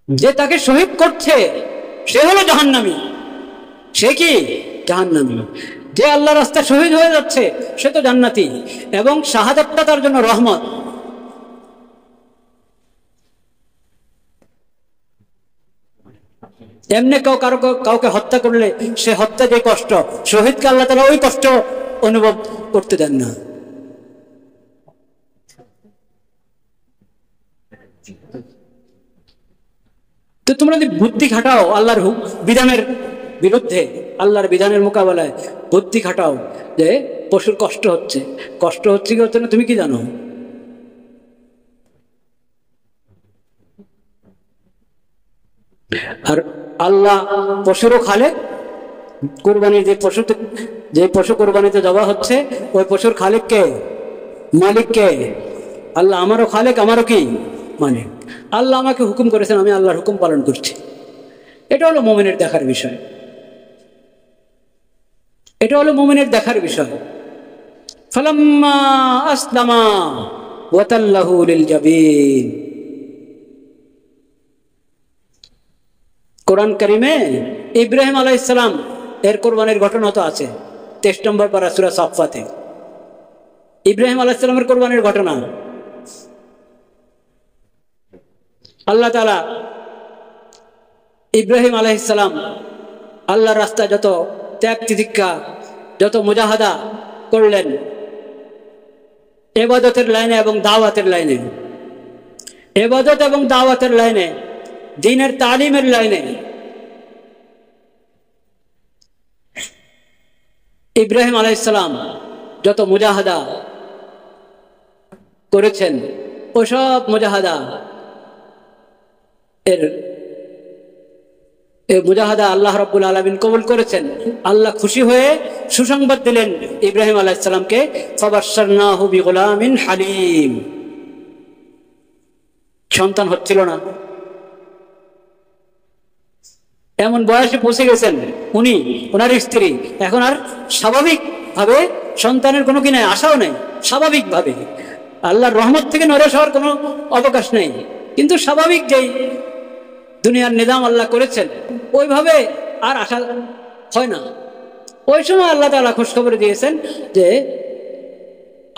যে তাকে শহীদ করছে সে হলো জাহান্নামী। সে কি জাহান্নামী। যে আল্লাহ রাস্তায় শহীদ হয়ে যাচ্ছে সে তো জান্নাতি, এবং শাহাদাতটা তার জন্য রহমত। এমনি কাউকে হত্যা করলে সে হত্যা যে কষ্ট, শহীদকে আল্লাহ তাআলা ওই কষ্ট অনুভব করতে দেন না। তো তোমরা যদি বুদ্ধি খাটাও আল্লাহর বিধানের বিরুদ্ধে, আল্লাহর বিধানের মোকাবেলায় বুদ্ধি খাটাও যে পশুর কষ্ট হচ্ছে কি হচ্ছে না, তুমি কি জানো? আর আল্লাহ পশুরও খালেক। কোরবানির যে পশু কোরবানিতে জবা হচ্ছে ওই পশুর খালেক কে? মালিক কে? আল্লাহ। আমারও খালেক, আমারও কি মালিক। আল্লাহ আমাকে হুকুম করেছেন, আমি আল্লাহর হুকুম পালন করছি। এটা হলো মুমিনের দেখার বিষয়। এটা হলো মুমিনের দেখার বিষয়। ফালাম্মা আসলামা ওয়াতাল্লাহু লিল জাবিন। কোরআন কারিমে ইব্রাহিম আলাইহিস সালাম এর কোরবানির ঘটনা তো আছে। 23 নম্বর পারা সূরা সাফফাতে ইব্রাহিম আলাইহিস সালামের কোরবানির ঘটনা। আল্লাহ তাআলা ইব্রাহিম আলাইহিস সালাম আল্লাহর রাস্তায় যত ত্যাগ তিতিক্ষা, যত মুজাহাদা করলেন ইবাদতের লাইনে এবং দাওয়াতের লাইনে, ইবাদত এবং দাওয়াতের লাইনে, দ্বীনের তালিমের লাইনে ইব্রাহিম আলাইহিস সালাম যত মুজাহাদা করেছেন ওসব মুজাহাদা মুজাহাদা আল্লাহ রাব্বুল আলামিন কবুল করেছেন। আল্লাহ খুশি হয়ে সুসংবাদ দিলেন ইব্রাহিম আলাইহিস সালামকে, ফাবাশশারনাহু বিগুলামিন হালিম। সন্তান হচ্ছিল না, এমন বয়সে পৌঁছে গেছেন উনি, ওনার স্ত্রী। এখন আর স্বাভাবিক ভাবে সন্তানের কোনো কি নাই, আশাও নেই। স্বাভাবিক ভাবে আল্লাহর রহমত থেকে নড়ে হওয়ার কোনো অবকাশ নেই, কিন্তু স্বাভাবিক যেই দুনিয়ার নিজাম আল্লাহ করেছেন ওইভাবে আর আশা হয় না। ওই সময় আল্লাহ তাআলা খোঁজখবর দিয়েছেন যে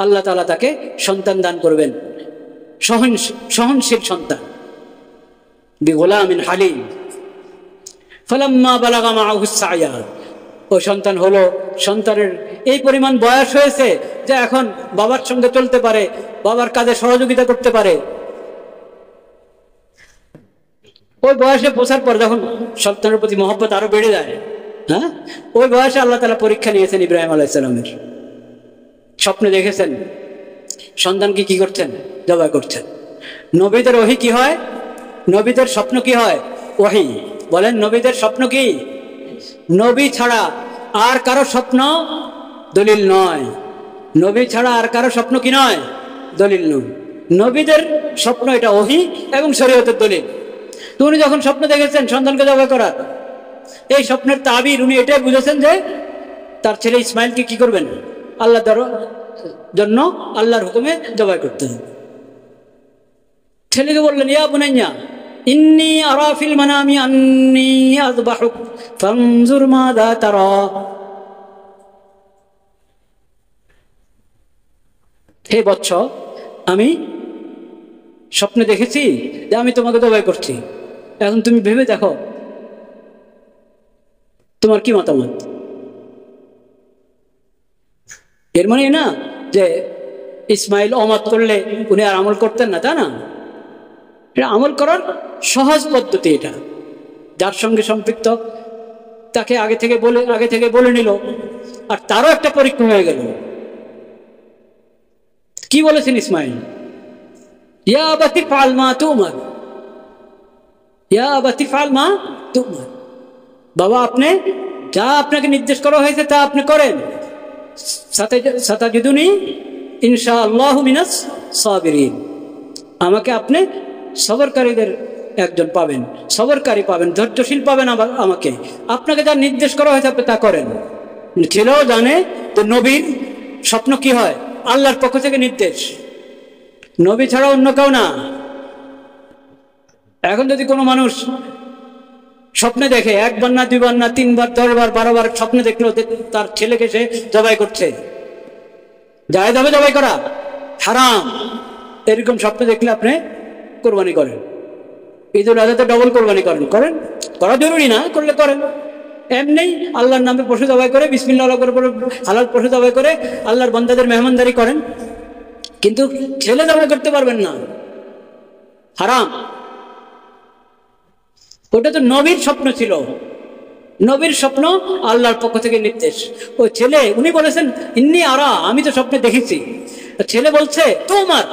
আল্লাহ তাআলা তাকে সন্তান দান করবেন, সহনশীল সন্তান, বিগুলামিন হালিম। ফালাম্মা বালাগা মাআহুস সায়া, ওই সন্তান হলো। সন্তানের এই পরিমাণ বয়স হয়েছে যে এখন বাবার সঙ্গে চলতে পারে, বাবার কাজে সহযোগিতা করতে পারে। ওই বয়সে পৌঁছার পর যখন সন্তানের প্রতি মহব্বত আরো বেড়ে যায়, হ্যাঁ, ওই বয়সে আল্লাহ তাআলা পরীক্ষা নিয়েছেন ইব্রাহিম আলাইহিস সালামের। স্বপ্নে দেখেছেন সন্তানকে কি করছেন? জবাই করছেন। নবীদের ওহী কি হয়? নবীদের স্বপ্ন কি হয়? ওহী। বলেন নবীদের স্বপ্ন কি? নবী ছাড়া আর কারো স্বপ্ন দলিল নয়। নবী ছাড়া আর কারো স্বপ্ন কি নয়? দলিল নয়। নবীদের স্বপ্ন এটা ওহী এবং শরীয়তের দলিল। তো উনি যখন স্বপ্ন দেখেছেন সন্তানকে জবাই করার, এই স্বপ্নের তাবির উনি এটাই বুঝেছেন যে তার ছেলে ইসমাইলকে কি করবেন? আল্লাহ জন্য আল্লাহর হুকুমে জবাই করতে হবে। ছেলেকে বললেন, ইয়া বুনাইয়া ইন্নী আরা ফিল মানামি আন্নী আযবাহুক ফানজুর মাযা তারা। হে বৎস, আমি স্বপ্নে দেখেছি যে আমি তোমাকে জবাই করছি, এখন তুমি ভেবে দেখো তোমার কি মতামত। এর মানে না যে ইসমাইল অমত করলে উনি আর আমল করতেন না, তা না। এটা আমল করার সহজ পদ্ধতি। এটা যার সঙ্গে সম্পৃক্ত তাকে আগে থেকে বলে নিল, আর তারও একটা পরীক্ষা হয়ে গেল। কি বলেছেন ইসমাইল? ইয়া আবাতি ফাল মা তুমার, ইয়া আবাতি ফাল মা তুমার। বাবা, আপনি যা আপনাকে নির্দেশ করা হয়েছে তা আপনি করেন। সাতাজিদুনি ইনশাআল্লাহু মিনাস সাবিরিন। আমাকে আপনি সবরকারীদের একজন পাবেন, সবরকারী পাবেন, ধৈর্যশীল পাবেন। আমাকে আপনাকে যা নির্দেশ করা হয়েছে আপনি তা করেন। ছেলেও জানে তো নবীর স্বপ্ন কি হয়, আল্লাহর পক্ষ থেকে নির্দেশ, নবী ছাড়া অন্য কেউ না। এখন যদি কোনো মানুষ স্বপ্নে দেখে, একবার না, দুইবার না, 3 বার, 10 বার, 12 বার স্বপ্নে দেখলো তার ছেলেকে সে জবাই করছে, জায়েজ হবে জবাই করা? হারাম। এরকম স্বপ্ন দেখলে আপনি কোরবানি করেন, ঈদুল আজহাতে ডবল কোরবানি করেন, করা জরুরি না, করলে করেন। এমনি আল্লাহর নামে পশু জবাই করে, বিসমিল্লাহ করে হালাল পশু জবাই করে আল্লাহর বান্দাদের মেহমানদারি করেন, কিন্তু ছেলে জবাই করতে পারবেন না, হারাম। ওটা তো নবীর স্বপ্ন ছিল, নবীর স্বপ্ন আল্লাহর পক্ষ থেকে নির্দেশ। ওই ছেলে, উনি বলেছেন ইন্নী আরা, আমি তো স্বপ্নে দেখেছি। ছেলে বলছে তোমার,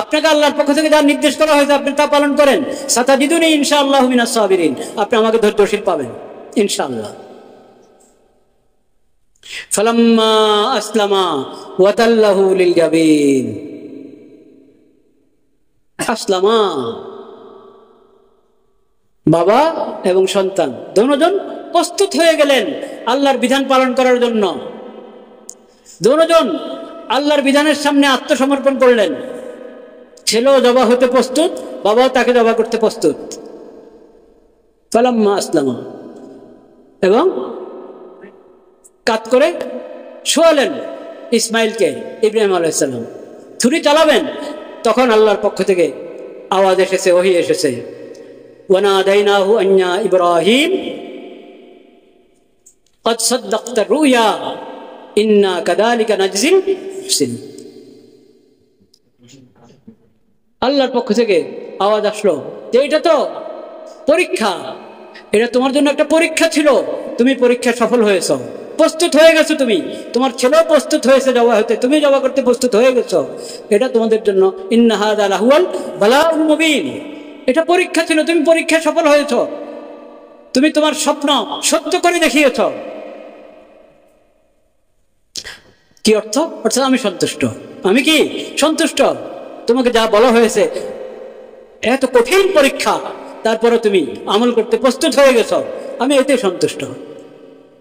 আপনাকে আল্লাহর পক্ষ থেকে যা নির্দেশ করা হয়েছে আপনি তা পালন করেন। সাতাজিদুনি ইনশাআল্লাহু মিনাস সাবিরিন, আপনি আমাকে ধৈর্যশীল পাবেন ইনশাআল্লাহ। ফালাম্মা আসলামা ওয়া তাল্লাহু লিল জাবিন, আসলামা, বাবা এবং সন্তান দুজন প্রস্তুত হয়ে গেলেন আল্লাহর বিধান পালন করার জন্য। দুজন আল্লাহর বিধানের সামনে আত্মসমর্পণ করলেন। ছেলেও জবা হতে প্রস্তুত, বাবাও তাকে জবা করতে প্রস্তুত। ফালাম্মা আসলামা, এবং কাত করে শোয়ালেন ইসমাইলকে, ইব্রাহিম আলাইহিস সালাম। ছুরি চালাবেন, তখন আল্লাহর পক্ষ থেকে আওয়াজ এসেছে, ওহী এসেছে, ওয়ানাদাইনাহু আন্না ইব্রাহিম قد صدقت الرؤيا إنا كذلك نجزي المحسنين। আল্লাহর পক্ষ থেকে আওয়াজ আসলো যে এটা তো পরীক্ষা, এটা তোমার জন্য একটা পরীক্ষা ছিল, তুমি পরীক্ষা সফল হয়েছো, প্রস্তুত হয়ে গেছো তুমি, তোমার ছেলেও প্রস্তুত হয়েছে জবা হতে, তুমি জবা করতে প্রস্তুত হয়ে গেছো, এটা তোমাদের জন্য ইন্না হাযা লাহুয়াল বালাউল মুবিন, এটা পরীক্ষা ছিল, তুমি পরীক্ষায় সফল হয়েছো, তুমি তোমার স্বপ্ন সত্য করে দেখিয়েছ। কি অর্থ? অর্থাৎ আমি সন্তুষ্ট, আমি কি সন্তুষ্ট, তোমাকে যা বলা হয়েছে, এত কঠিন পরীক্ষা, তারপরে তুমি আমল করতে প্রস্তুত হয়ে গেছো, আমি এতে সন্তুষ্ট।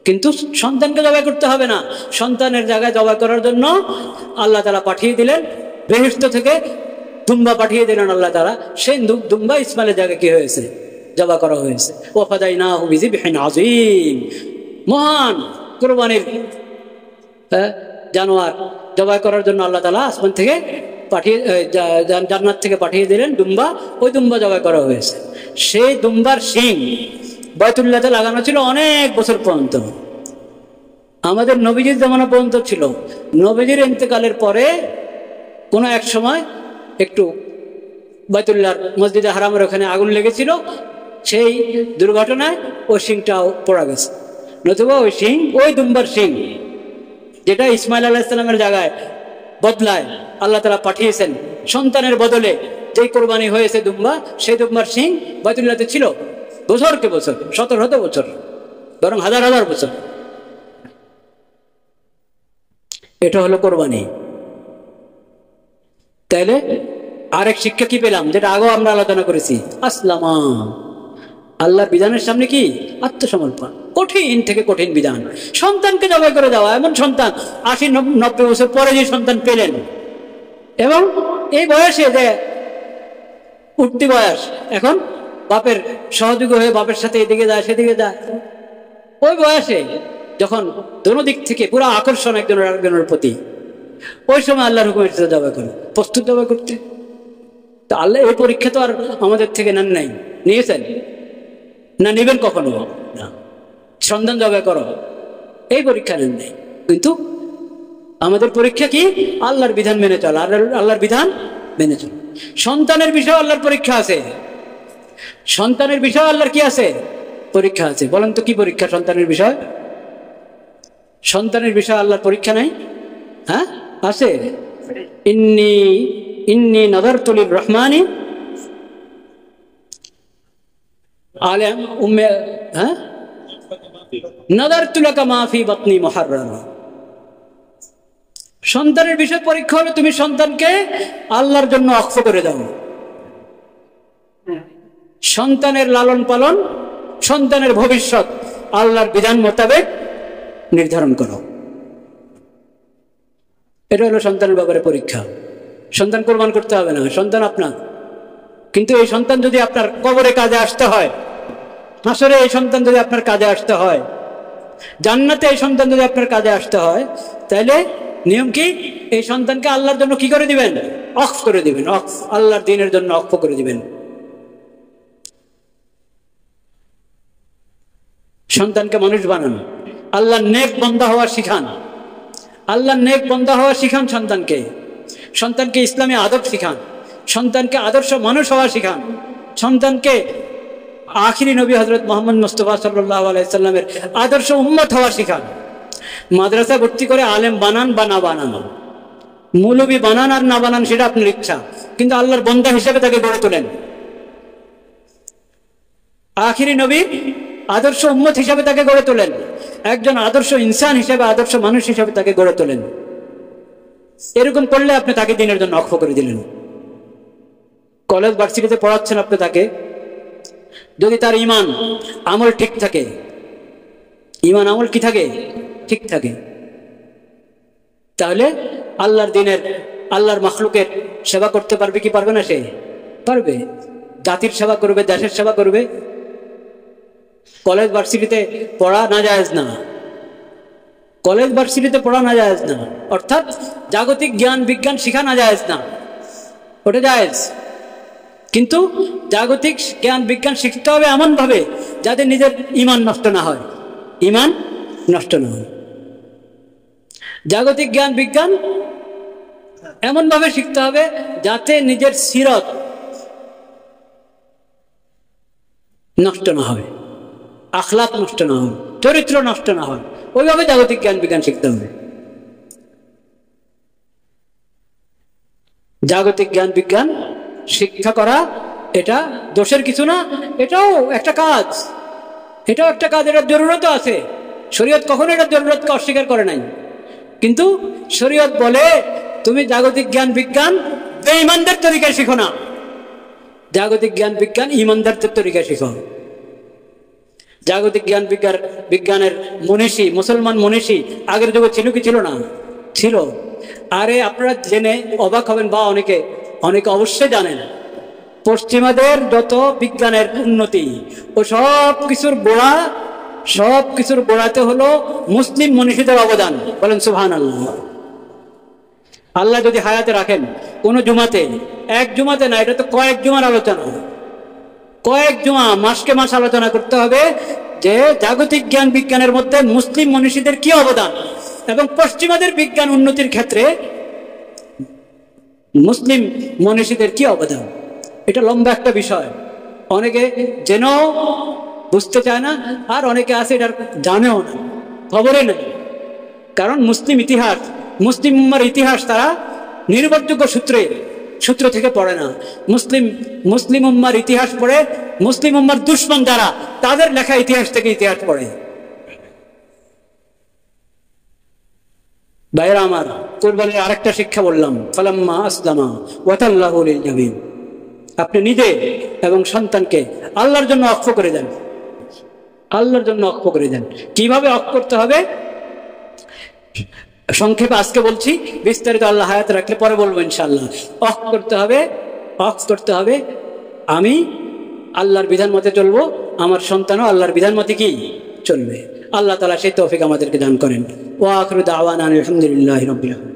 কিন্তু সন্তানকে জবাই করতে হবে না, সন্তানের জায়গায় জবাই করার জন্য আল্লাহ তাআলা পাঠিয়ে দিলেন বেহেশত থেকে, দুম্বা পাঠিয়ে দিলেন আল্লাহ তাআলা। সেই দুম্বা ইসমাইলের জায়গায় কি হয়েছে? জবা করা হয়েছে। ওয়াফাদাইনাহু বিযিবহিন আযীম, মহান কুরবানির জানোয়ার জবাই করার জন্য আল্লাহ তাআলা আসমান থেকে পাঠিয়ে, জান্নাত থেকে পাঠিয়ে দিলেন দুম্বা, ওই দুম্বা জবাই করা হয়েছে। সেই দুম্বার শিং বাইতুল্লাহতে লাগানো ছিল অনেক বছর পর্যন্ত, আমাদের নবীজির জামানা পর্যন্ত ছিল। নবীজির ইন্তেকালের পরে কোনো এক সময় একটু বাইতুল্লাহর মসজিদে হারামের ওখানে আগুন লেগেছিল, সেই দুর্ঘটনায় ওই শিংটাও পড়া গেছে। নতুবা ওই শিং, ওই দুম্বার শিং যেটা ইসমাইল আলাইহিস সালামের জায়গায় বদলায় আল্লাহ তাআলা পাঠিয়েছেন সন্তানের বদলে, যেই কোরবানি হয়েছে দুম্বা, সেই দুম্বার শিং বাইতুল্লাহতে ছিল বছরকে বছর, শত বছর, বরং হাজার হাজার বছর। এটা হলো কোরবানি। তাইলে আরেক শিক্ষা কি পেলাম, যেটা আগেও আমরা আলোচনা করেছি, আসলামা, আল্লাহর বিধানের সামনে কি আত্মসমর্পণ। কঠিন থেকে কঠিন বিধান, সন্তানকে জবাই করে দেওয়া। এমন সন্তান 80-90 বছর পরে যে সন্তান পেলেন, এবং এই বয়সে যে উঠতি বয়স, এখন বাপের সহযোগী হয়ে বাপের সাথে এদিকে যায় সেদিকে যায়, ওই বয়সে যখন দোনো দিক থেকে পুরো আকর্ষণ একজনের আরেকজনের প্রতি, ওই সময় আল্লাহর হুকুমের সাথে জবাই করে, প্রস্তুত জবাই করতে। তো আল্লাহ এই পরীক্ষা তো আর আমাদের থেকে নেন নাই, নিয়েছেন না, নেবেন কখনো না। সন্তান জবাই করো, এই পরীক্ষা নেন নাই। কিন্তু আমাদের পরীক্ষা কি? আল্লাহর বিধান মেনে চলা, আল্লাহর বিধান মেনে চলা। সন্তানের বিষয় আল্লাহর পরীক্ষা আছে, সন্তানের বিষয় আল্লাহর কি আছে? পরীক্ষা আছে। বলেন তো কি পরীক্ষা সন্তানের বিষয়? সন্তানের বিষয় আল্লাহর পরীক্ষা নাই? হ্যাঁ আছে। ইন্নী নাযারতু লির-রহমানি আলেম উম্মে, হ্যাঁ, নাযারতু লাকা মা ফি বাতনি মুহাররারা। সন্তানের বিষয় পরীক্ষা হলো তুমি সন্তানকে আল্লাহর জন্য ওয়াকফ করে দাও, সন্তানের লালন পালন, সন্তানের ভবিষ্যৎ আল্লাহর বিধান মোতাবেক নির্ধারণ করো। এটা হলো সন্তানের ব্যাপারে পরীক্ষা। সন্তান কোরবান করতে হবে না, সন্তান আপনার, কিন্তু এই সন্তান যদি আপনার কবরে কাজে আসতে হয়, হাসরে এই সন্তান যদি আপনার কাজে আসতে হয়, জান্নাতে এই সন্তান যদি আপনার কাজে আসতে হয়, তাহলে নিয়ম কি? এই সন্তানকে আল্লাহর জন্য কি করে দিবেন? অক্ফ করে দিবেন, অক্ফ, আল্লাহর দ্বীনের জন্য অক্ফ করে দিবেন। সন্তানকে মানুষ বানান, আল্লাহর নেক বান্দা হওয়া শিখান, আল্লাহর নেক বান্দা হওয়া শিখান সন্তানকে, সন্তানকে ইসলামী আদব শিখান, সন্তানকে আদর্শ মানুষ হওয়া শিখান, সন্তানকে আখিরি নবী হযরত মুহাম্মদ মুস্তাফা সাল্লাল্লাহু আলাইহি সাল্লামের আদর্শ উম্মত হওয়া শিখান। মাদ্রাসা ভর্তি করে আলেম বানান বা না বানান, মৌলবী বানান আর না বানান সেটা আপনার ইচ্ছা, কিন্তু আল্লাহর বান্দা হিসেবে তাকে গড়ে তোলেন। আখিরি নবী আদর্শ উম্মত হিসাবে তাকে গড়ে তোলেন, একজন আদর্শ ইনসান হিসেবে, আদর্শ মানুষ হিসেবে তাকে গড়ে তোলেন। এরকম করলে আপনি তাকে দিনের জন্য অক্ষ করে দিলেন। কলেজ ভার্সিটিতে পড়াচ্ছেন আপনি তাকে, যদি তার ঈমান আমল ঠিক থাকে, ঈমান আমল কি থাকে? ঠিক থাকে, তাহলে আল্লাহর দিনের, আল্লাহর মাখলুকের সেবা করতে পারবে কি পারবে না? সে পারবে, জাতির সেবা করবে, দেশের সেবা করবে। কলেজ ভার্সিটিতে পড়া নাজায়েজ না, কলেজ ভার্সিটিতে পড়া নাজায়েজ না, অর্থাৎ জাগতিক জ্ঞান বিজ্ঞান শিখা নাজায়েজ না, ওটা জায়েজ। কিন্তু জাগতিক জ্ঞান বিজ্ঞান শিখতে হবে এমন ভাবে যাতে নিজের ঈমান নষ্ট না হয়, ঈমান নষ্ট না হয়। জাগতিক জ্ঞান বিজ্ঞান এমন ভাবে শিখতে হবে যাতে নিজের সিরত নষ্ট না হয়, আখলাক নষ্ট না হয়, চরিত্র নষ্ট না হয়, ওইভাবে জাগতিক জ্ঞান বিজ্ঞান শিখতে হবে। জাগতিক জ্ঞান বিজ্ঞান শিক্ষা করা এটা দোষের কিছু না, এটাও একটা কাজ, এটাও একটা কাজ, এটার জরুরতও আছে। শরীয়ত কখনো এটার জরুরতকে অস্বীকার করে নাই, কিন্তু শরীয়ত বলে তুমি জাগতিক জ্ঞান বিজ্ঞান বেঈমানদের তরিকায় শিখো না, জাগতিক জ্ঞান বিজ্ঞান ঈমানদারদের তরিকায় শিখো। জাগতিক জ্ঞান বিজ্ঞানের মনীষী, মুসলমান মনীষী আগের যুগে ছিল কি ছিল না? ছিল। আরে আপনারা জেনে অবাক হবেন, বা অনেকে অবশ্যই জানেন, পশ্চিমাদের যত বিজ্ঞানের উন্নতি ও সব কিছুর গোড়াতে হলো মুসলিম মনীষীদের অবদান। বলেন সুবহানাল্লাহ। আল্লাহ যদি হায়াতে রাখেন, কোন জুমাতে, এক জুমাতে না, এটা তো কয়েক জুমার আলোচনা, কয়েক জুমা, মাসকে মাস আলোচনা করতে হবে যে জাগতিক জ্ঞান বিজ্ঞানের মধ্যে মুসলিম মনীষীদের কি অবদান এবং পশ্চিমাদের বিজ্ঞান উন্নতির ক্ষেত্রে মুসলিম মনীষীদের কি অবদান। এটা লম্বা একটা বিষয়, অনেকে জেনেও বুঝতে চায় না, আর অনেকে আছে এটা জানেও না, খবরে নেই। কারণ মুসলিম ইতিহাস, মুসলিম উম্মার ইতিহাস তারা নির্ভরযোগ্য সূত্র থেকে পড়ে না। মুসলিম উম্মার ইতিহাস পড়ে মুসলিম উম্মার দুশমন যারা, তাদের লেখা ইতিহাস থেকে ইতিহাস পড়ে। ভাইরা আমার, কুরবানির আরেকটা শিক্ষা বললাম, ফালাম্মা আসলামা ওয়া তাল্লাহু লিল জাবিন। আপনি নিজে এবং সন্তানকে আল্লাহর জন্য ওয়াকফ করে দেন, আল্লাহর জন্য ওয়াকফ করে দেন। কিভাবে ওয়াকফ করতে হবে সংক্ষেপে আজকে বলছি, বিস্তারিত আল্লাহ হায়াত রাখলে পরে বলবো ইনশাআল্লাহ। ওয়াকফ করতে হবে আমি আল্লাহর বিধান মতে চলবো, আমার সন্তানও আল্লাহর বিধান মতে কি চলবে। আল্লাহ তাআলা সেই তৌফিক আমাদেরকে দান করেন। ওয়া আখিরু দাওয়ানা আলহামদুলিল্লাহি রাব্বিল আলামিন।